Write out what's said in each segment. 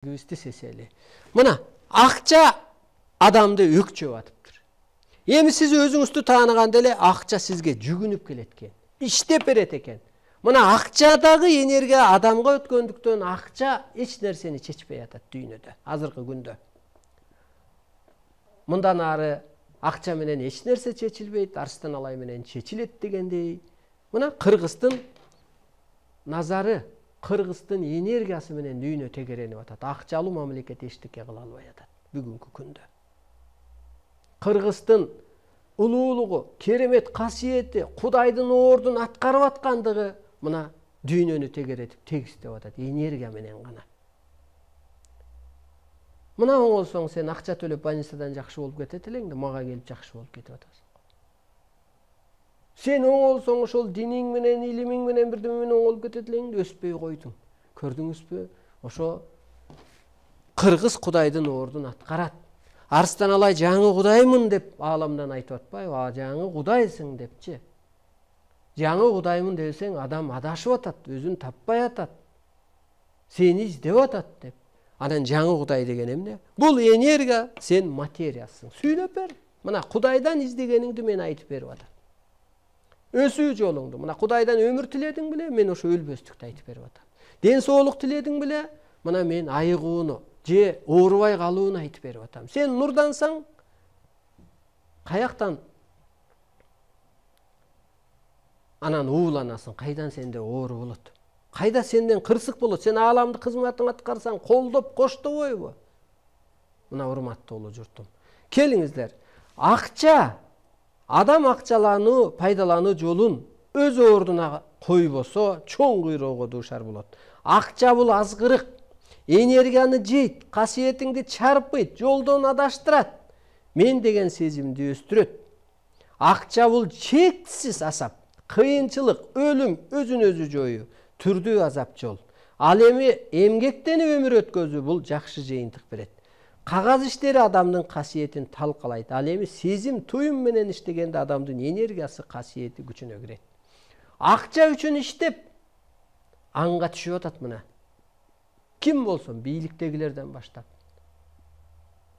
Göğüste seseli. Mına akça adamdı ökçöp atıptır. Emi siz özüңүздү таанаганда эле акча сизге жүгүнүп келет экен. Иштеп берет экен. Мына акчадагы энергия адамга өткөндүктөн акча эч нерсени чечпей атат дүйнөдө, азыркы күндө. Мындан ары акча менен эч нерсе чечилбейт, Арстан Алай менен чечилет дегендей. Мына Кыргыздын назары, Кыргыздын энергиясы менен дүйнө тегеренип атат. Акчалуу мамлекет эчтеке кыла албай атат бүгүнкү күндө. Кыргыздын улуулугу, керемет касиети, Кудайдын ордун аткарып аткандыгы мына дүйнөнү тегеретип тегистеп атат энергия менен гана. Мына оңолсоң сен акча төлөп больницадан жакшы болуп кетет элең да мага келип жакшы болуп кетип атасың. Сен оңолсоң ошол диниң менен, илимиң менен бирдеме менен оңолуп кетет элең да өспөй койдуң. Көрдүңүзбү? Ошо Кыргыз Кудайдын ордун аткарат. Арстан Алай жаңы Кудаймын деп ааламдан айтып атпайбы? Жаңы Кудайсың депчи. Жаңы Кудаймын десең адам адашып атат, өзүн таппай атат. Сени издеп атат деп. Анан жаңы Кудай деген эмне? Бул энергия, сен материясың. Сүйлөп бер. Мына Кудайдан издегениңди мен айтып берип атам. Өсүү жолуңду. Мына Кудайдан өмүр тиледиң беле? Мен ошо өлбөстүктү айтып берип атам. Ден соолук тиледиң беле? Мына мен айыгууну, же оорубай калууну айтып берип атам. Сен нурдансаң, каяктан анан ууланасың, кайдан сенде оору болот? Кайда сенден кырсык болот? Сен ааламды кызматын аткарсаң, колдоп коштобойбу? Мына урматтуу улуу журтум. Келиңиздер. Акча, адам акчалануу, пайдалануу жолун өз ордуна койбосо, чоң кыйроого дуушар болот. Акча бул азгырык, энергияны жейт, касиетиңди чарпыйт, жолдон адаштырат. Мен деген сезимди өстүрөт. Акча бул чексиз азап, кыйынчылык, өлүм, өзүн өзү жоюу, түрдүү азап жол. Ал эми эмгектенип өмүр өткөзүү бул жакшы жыйынтык берет. Кагаз иштери адамдын касиетин талкалайт. Ал эми сезим, туюм менен иштегенде адамдын энергиясы, касиети күчүнө кирет. Акча үчүн иштеп аңга түшүп атат мына. Ким болсун, бийликтегилерден баштап.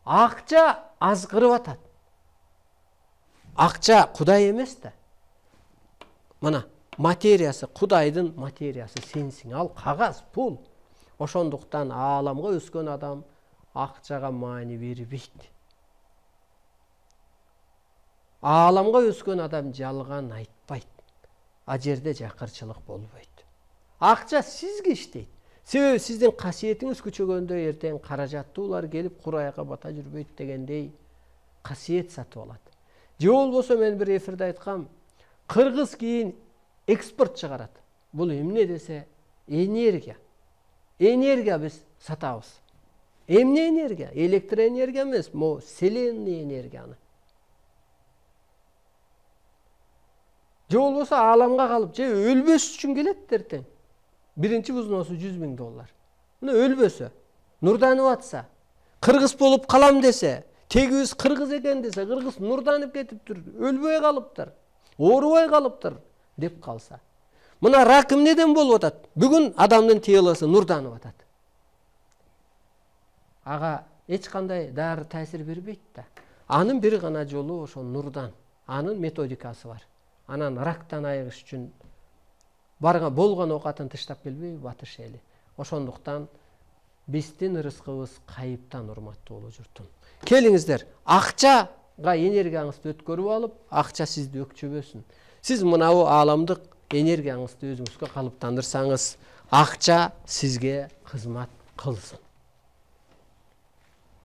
Акча азгырып атат. Акча Кудай эмес да. Мына материясы, Кудайдын материясы сенсиң. Ал кагаз, пул. Ошондуктан ааламга өскөн адам акчага маани бербейт. Ааламга өскөн адам жалган айтпайт. А жерде жакырчылык болбойт. Акча сизге иштейт. Себеби сиздин касиетиңиз күчөгөндө эртең каражаттуулар келип курайга бата жүрбөйт дегендей касиет сатып алат. Же болбосо мен бир эфирде айткам, Кыргыз кийин экспорт чыгарат. Бул эмне десе, энергия. Энергия биз сатабыз. Эмне энергия? Электроэнергия эмес, мо вселенный энергияны. Же болбосо ааламга калып, же өлбөс үчүн келет эртең. Биринчи взносу $100,000. Мына өлбөсө, нурданып атса, кыргыз болуп калам десе, тегибиз кыргыз экен десе, кыргыз нурданып кетиптир, өлбөй калыптыр, оорубай калыптыр деп калса. Мына рак эмнеден болуп атат? Бүгүн адамдын телосы нурданып атат. Ага эч кандай дары таасир бербейт да. Анын бир гана жолу ошо нурдан. Анын методикасы бар. Анан рактан айыгыш үчүн болгон оокатын тыштап келбейби батыш эли. Ошондуктан биздин ырыскыбыз кайыптан, урматтуу улуу журтум. Келиңиздер, акчага энергияңызды өткөрүп алып, акча сизди өкчөбөсүн. Сиз мынау ааламдык энергияңызды өзүңүзгө калыптандырсаңыз, акча сизге кызмат кылсын.